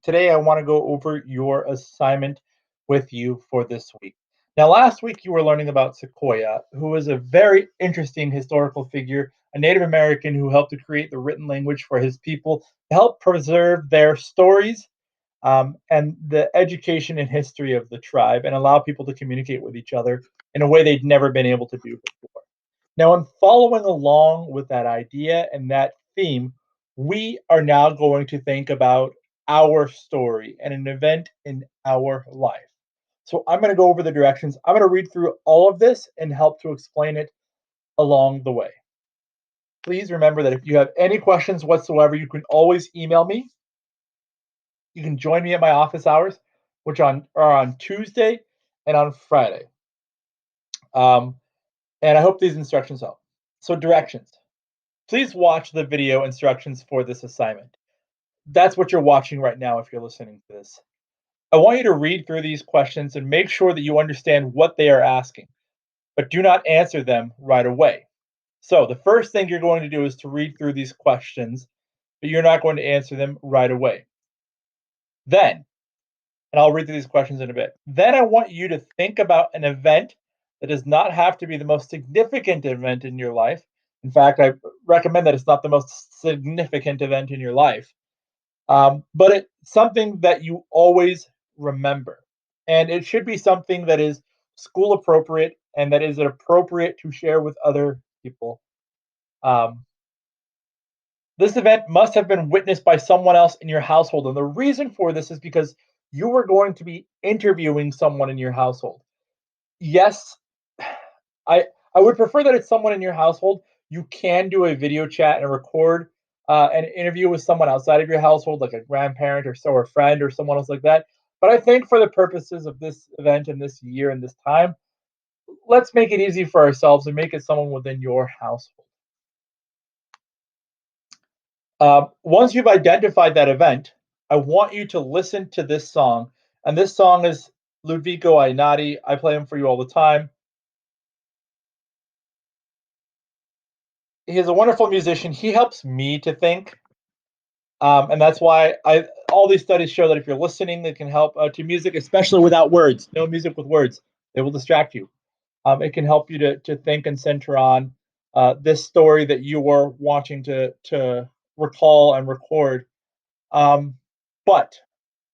Today I want to go over your assignment with you for this week. Now, last week you were learning about Sequoia, who was a very interesting historical figure, a Native American who helped to create the written language for his people to help preserve their stories and the education and history of the tribe and allow people to communicate with each other in a way they'd never been able to do before. Now, in following along with that idea and that theme, we are now going to think about our story and an event in our life. So, I'm going to go over the directions. I'm going to read through all of this and help to explain it along the way. Please remember that if you have any questions whatsoever, you can always email me. You can join me at my office hours, which are on Tuesday and on Friday. Um, and I hope these instructions help. So, directions. Please watch the video instructions for this assignment. That's what you're watching right now if you're listening to this. I want you to read through these questions and make sure that you understand what they are asking, but do not answer them right away. So, the first thing you're going to do is to read through these questions, but you're not going to answer them right away. Then, and I'll read through these questions in a bit. Then I want you to think about an event that does not have to be the most significant event in your life. In fact, I recommend that it's not the most significant event in your life, but it's something that you always remember. And it should be something that is school appropriate and that is appropriate to share with other people. Um, this event must have been witnessed by someone else in your household. And the reason for this is because you were going to be interviewing someone in your household. Yes, I I would prefer that it's someone in your household. You can do a video chat and record an interview with someone outside of your household, like a grandparent or so, or a friend or someone else like that. But I think for the purposes of this event and this year and this time, let's make it easy for ourselves and make it someone within your household. Once you've identified that event, I want you to listen to this song. And this song is Ludwiko Ainati. I play him for you all the time. He's a wonderful musician. He helps me to think. And that's why all these studies show that if you're listening, it can help to music, especially without words. No music with words; they will distract you. It can help you to think and center on this story that you were wanting to recall and record. Um, but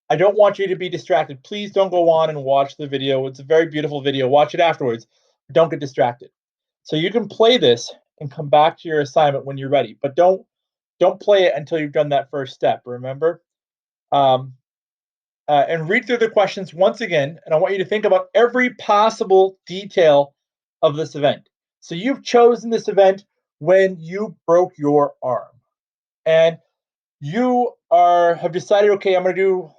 I don't want you to be distracted. Please don't go on and watch the video. It's a very beautiful video. Watch it afterwards. Don't get distracted. So you can play this and come back to your assignment when you're ready, but don't play it until you've done that first step. Remember, um, and read through the questions once again. And I want you to think about every possible detail of this event. So you've chosen this event when you broke your arm, and you are have decided, okay, I'm going to do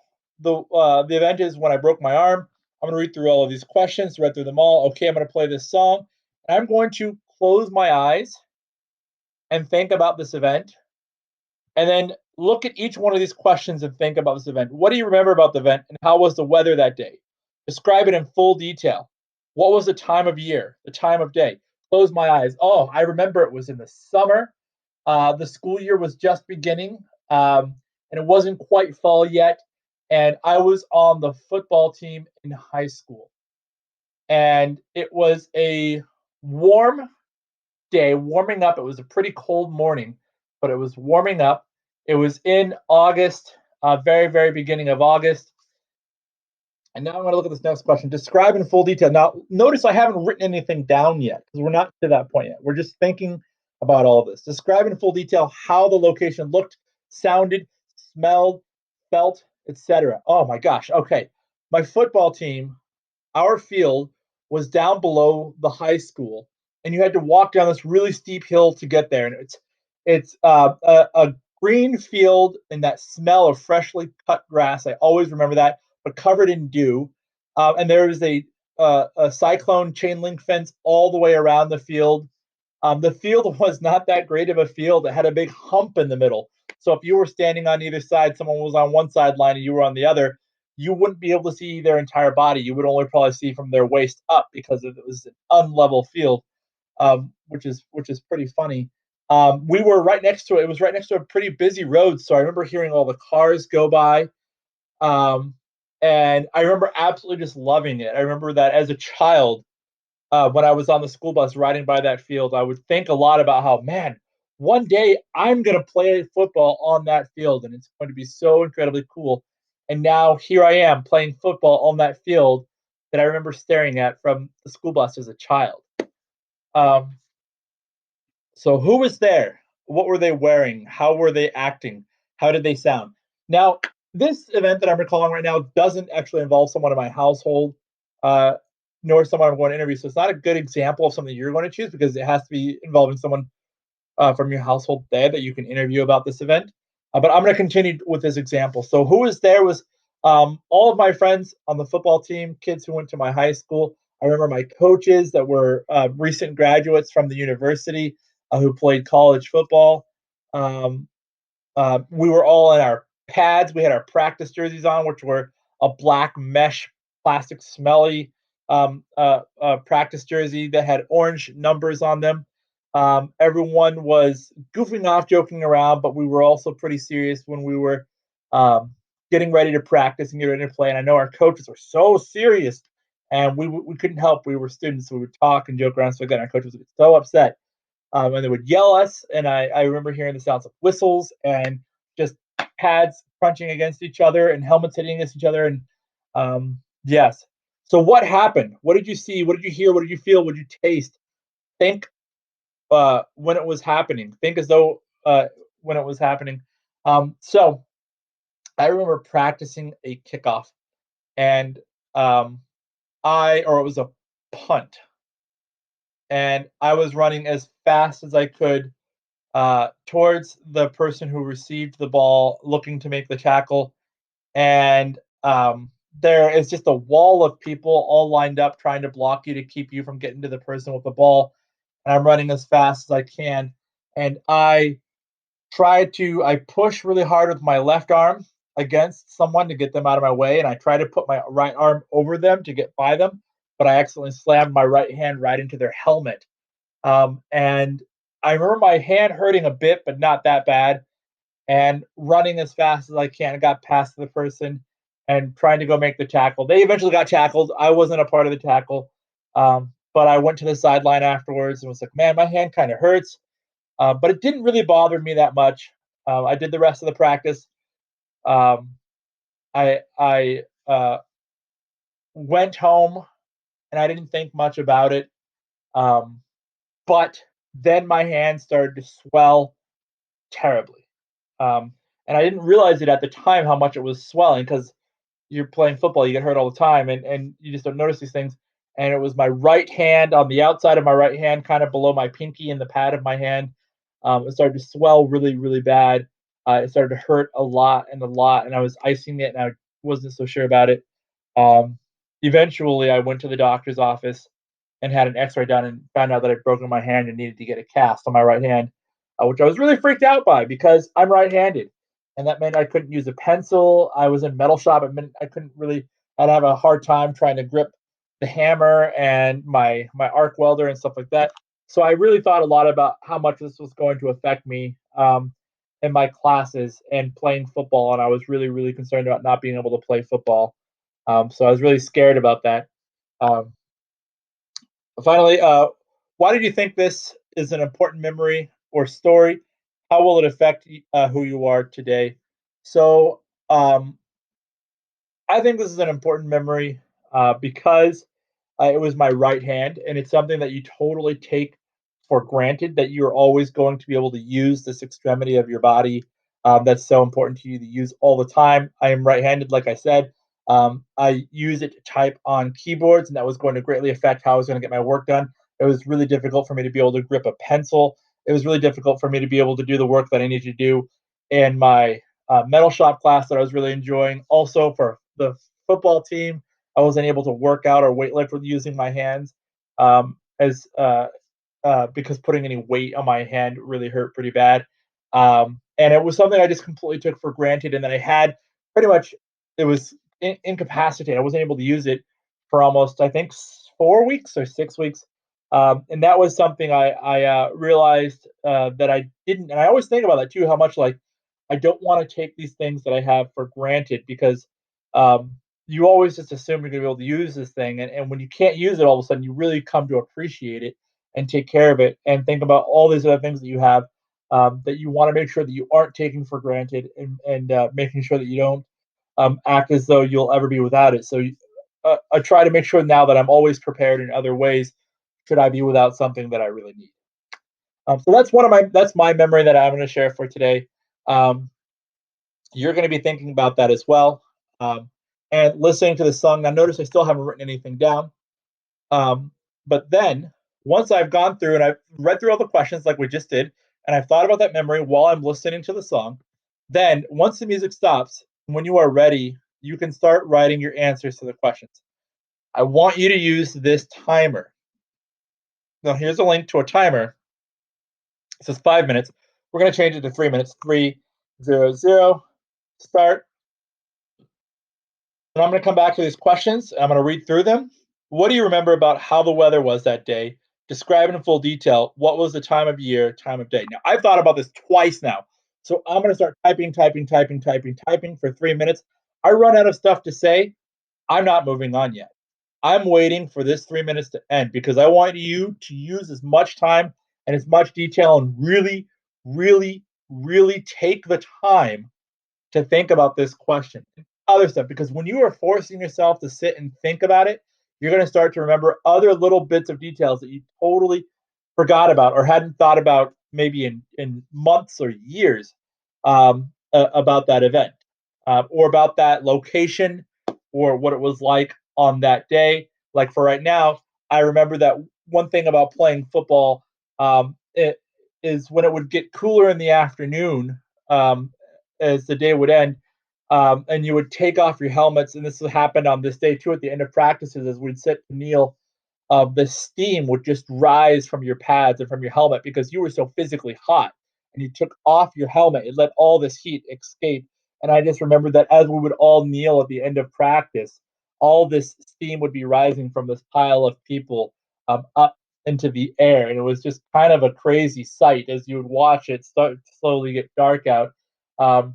the event is when I broke my arm. I'm going to read through all of these questions, read through them all. Okay, I'm going to play this song. And I'm going to close my eyes and think about this event, and then look at each one of these questions and think about this event. What do you remember about the event, and how was the weather that day? Describe it in full detail. What was the time of year, the time of day? Close my eyes. Oh, I remember it was in the summer. The school year was just beginning, and it wasn't quite fall yet. And I was on the football team in high school. And it was a warm day, warming up. It was a pretty cold morning, but it was warming up. It was in August, very, very beginning of August. And now I'm going to look at this next question. Describe in full detail. Now, notice I haven't written anything down yet because we're not to that point yet. We're just thinking about all of this. Describe in full detail how the location looked, sounded, smelled, felt, etc. Oh my gosh. Okay. My football team, our field was down below the high school, and you had to walk down this really steep hill to get there. And it's a green field and that smell of freshly cut grass. I always remember that, but covered in dew. And there was a cyclone chain link fence all the way around the field. The field was not that great of a field. It had a big hump in the middle. So if you were standing on either side, someone was on one sideline and you were on the other, you wouldn't be able to see their entire body. You would only probably see from their waist up because it was an unlevel field, which is pretty funny. We were right next to it. It was right next to a pretty busy road, so I remember hearing all the cars go by. Um, and I remember absolutely just loving it. I remember that as a child, when I was on the school bus riding by that field, I would think a lot about how, man, one day I'm going to play football on that field and it's going to be so incredibly cool. And now here I am playing football on that field that I remember staring at from the school bus as a child. Um, so who was there? What were they wearing? How were they acting? How did they sound? Now, this event that I'm recalling right now doesn't actually involve someone in my household, uh, nor someone I'm going to interview. So it's not a good example of something you're going to choose because it has to be involving someone from your household there that you can interview about this event. But I'm going to continue with this example. So who was there was all of my friends on the football team, kids who went to my high school. I remember my coaches that were recent graduates from the university who played college football. Um, we were all in our pads. We had our practice jerseys on, which were a black mesh, plastic, smelly practice jersey that had orange numbers on them. Everyone was goofing off, joking around, but we were also pretty serious when we were um, getting ready to practice and get ready to play. And I know our coaches were so serious, and we couldn't help. We were students, so we would talk and joke around. So again, our coaches would get so upset and they would yell us. And I remember hearing the sounds of whistles and just pads crunching against each other and helmets hitting against each other. And yes. So what happened? What did you see? What did you hear? What did you feel? What did you taste? Think when it was happening. Think as though when it was happening. So I remember practicing a kickoff, and um, or it was a punt, and I was running as fast as I could towards the person who received the ball, looking to make the tackle. And there is just a wall of people all lined up trying to block you to keep you from getting to the person with the ball. And I'm running as fast as I can. And I push really hard with my left arm against someone to get them out of my way. And I try to put my right arm over them to get by them. But I accidentally slammed my right hand right into their helmet. And I remember my hand hurting a bit, but not that bad, and running as fast as I can. I got past the person and trying to go make the tackle. They eventually got tackled. I wasn't a part of the tackle, but I went to the sideline afterwards and was like, man, my hand kind of hurts. But it didn't really bother me that much. I did the rest of the practice. Um, I went home and I didn't think much about it. Um, but then my hand started to swell terribly. Um, and I didn't realize it at the time how much it was swelling because you're playing football, you get hurt all the time, and you just don't notice these things. And it was my right hand on the outside of my right hand, kind of below my pinky in the pad of my hand. It started to swell really, really bad. It started to hurt a lot and a lot, and I was icing it, and I wasn't so sure about it. Um, Eventually, I went to the doctor's office and had an X-ray done, and found out that I'd broken my hand and needed to get a cast on my right hand, which I was really freaked out by because I'm right-handed, and that meant I couldn't use a pencil. I was in metal shop. It meant I couldn't really. I'd have a hard time trying to grip the hammer and my arc welder and stuff like that. So I really thought a lot about how much this was going to affect me in my classes and playing football, and I was really, really concerned about not being able to play football. So I was really scared about that. Um, Finally, why did you think this is an important memory or story? How will it affect who you are today? So, I think this is an important memory because it was my right hand, and it's something that you totally take for granted that you're always going to be able to use this extremity of your body that's so important to you to use all the time. I am right-handed, like I said. I use it to type on keyboards, and that was going to greatly affect how I was going to get my work done. It was really difficult for me to be able to grip a pencil. It was really difficult for me to be able to do the work that I need to do in my metal shop class that I was really enjoying. Also, for the football team, I wasn't able to work out or weight lift with using my hands as because putting any weight on my hand really hurt pretty bad. And it was something I just completely took for granted. And then I had pretty much it was incapacitated. I wasn't able to use it for almost I think 4 weeks or 6 weeks. And that was something I realized that I didn't. And I always think about that too. How much like I don't want to take these things that I have for granted because um, you always just assume you're gonna be able to use this thing, and when you can't use it, all of a sudden you really come to appreciate it and take care of it, and think about all these other things that you have, that you want to make sure that you aren't taking for granted, and making sure that you don't act as though you'll ever be without it. So I try to make sure now that I'm always prepared in other ways. Should I be without something that I really need? So that's my memory that I'm going to share for today. Um, you're going to be thinking about that as well, um, and listening to the song. Now, notice I still haven't written anything down. Um, but then once I've gone through and I've read through all the questions like we just did, and I've thought about that memory while I'm listening to the song, then once the music stops, when you are ready, you can start writing your answers to the questions. I want you to use this timer. Now, here's a link to a timer. It says 5 minutes. We're going to change it to 3 minutes. 3, 0, 0, start. And I'm going to come back to these questions. I'm going to read through them. What do you remember about how the weather was that day? Describe in full detail what was the time of year, time of day. Now, I've thought about this twice now. So I'm going to start typing for 3 minutes. I run out of stuff to say. I'm not moving on yet. I'm waiting for this 3 minutes to end because I want you to use as much time and as much detail and really, really, really take the time to think about this question. Other stuff, because when you are forcing yourself to sit and think about it, you're going to start to remember other little bits of details that you totally forgot about or hadn't thought about maybe in months or years, about that event, or about that location or what it was like on that day. Like for right now, I remember that one thing about playing football, it is when it would get cooler in the afternoon, um, as the day would end, and you would take off your helmets. And this happened on this day too at the end of practices as we'd sit to kneel. The steam would just rise from your pads and from your helmet because you were so physically hot. And you took off your helmet, it let all this heat escape. And I just remember that as we would all kneel at the end of practice, all this steam would be rising from this pile of people, up into the air. And it was just kind of a crazy sight as you would watch it start to slowly get dark out. Um,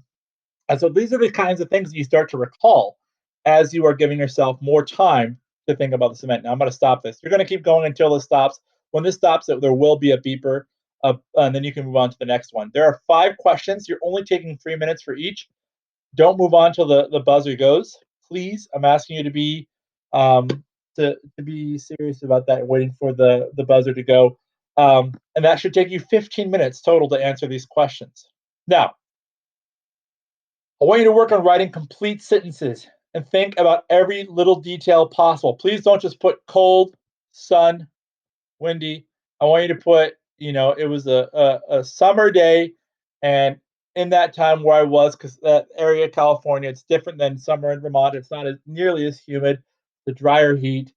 and so these are the kinds of things that you start to recall as you are giving yourself more time to think about this event. Now I'm going to stop this. You're going to keep going until this stops. When this stops, there will be a beeper, and then you can move on to the next one. There are 5 questions. You're only taking 3 minutes for each. Don't move on till the buzzer goes. Please, I'm asking you to be, um, to be serious about that, waiting for the buzzer to go. And that should take you 15 minutes total to answer these questions. Now, I want you to work on writing complete sentences and think about every little detail possible. Please don't just put cold, sun, windy. I want you to put, it was a summer day, and in that time where I was, because that area of California, it's different than summer in Vermont. It's not as nearly as humid, the drier heat.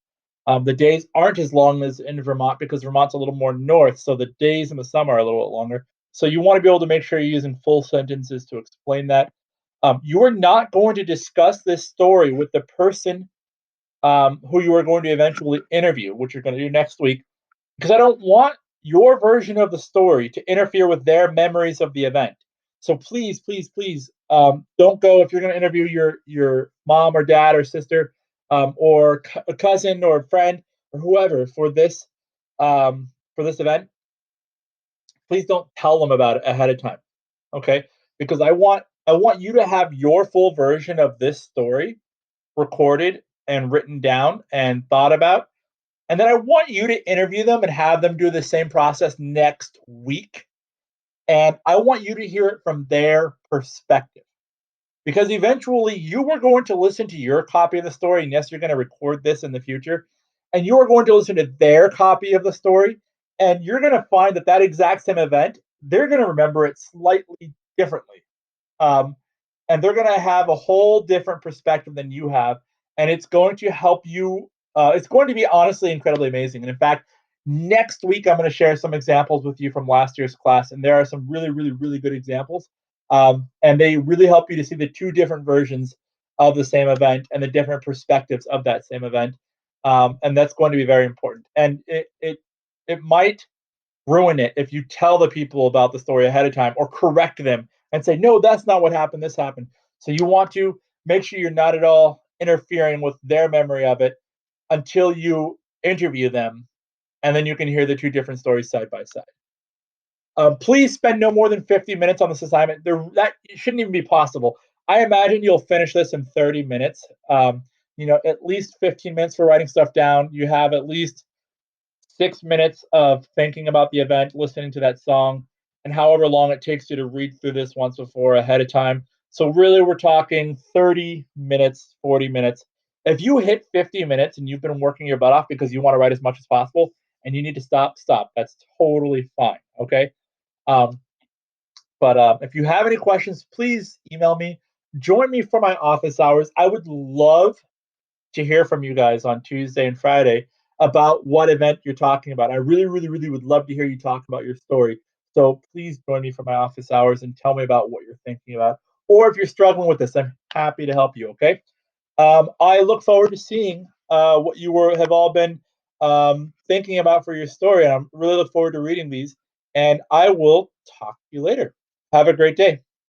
The days aren't as long as in Vermont because Vermont's a little more north, so the days in the summer are a little bit longer. So you want to be able to make sure you're using full sentences to explain that. You are not going to discuss this story with the person, who you are going to eventually interview, which you're going to do next week, because I don't want your version of the story to interfere with their memories of the event. So please, please, please, don't go if you're going to interview your mom or dad or sister, or a cousin or a friend or whoever for this event. Please don't tell them about it ahead of time, okay? Because I want you to have your full version of this story recorded and written down and thought about. And then I want you to interview them and have them do the same process next week. And I want you to hear it from their perspective. Because eventually you are going to listen to your copy of the story. And yes, you're going to record this in the future. And you are going to listen to their copy of the story. And you're going to find that that exact same event, they're going to remember it slightly differently. Um, and they're going to have a whole different perspective than you have, and it's going to help you. It's going to be honestly incredibly amazing. And in fact, next week I'm going to share some examples with you from last year's class, and there are some really, really, really good examples, and they really help you to see the two different versions of the same event and the different perspectives of that same event, and that's going to be very important. And it might ruin it if you tell the people about the story ahead of time or correct them and say, no, that's not what happened. This happened. So you want to make sure you're not at all interfering with their memory of it until you interview them, and then you can hear the two different stories side by side. Please spend no more than 50 minutes on this assignment. That shouldn't even be possible. I imagine you'll finish this in 30 minutes. At least 15 minutes for writing stuff down. You have at least 6 minutes of thinking about the event, listening to that song, and however long it takes you to read through this once before ahead of time. So, really, we're talking 30 minutes, 40 minutes. If you hit 50 minutes and you've been working your butt off because you want to write as much as possible and you need to stop, stop. That's totally fine. Okay. Um, but if you have any questions, please email me. Join me for my office hours. I would love to hear from you guys on Tuesday and Friday about what event you're talking about. I really, really, really would love to hear you talk about your story. So please join me for my office hours and tell me about what you're thinking about. Or if you're struggling with this, I'm happy to help you. Okay. I look forward to seeing what you have all been thinking about for your story. And I really look forward to reading these. And I will talk to you later. Have a great day.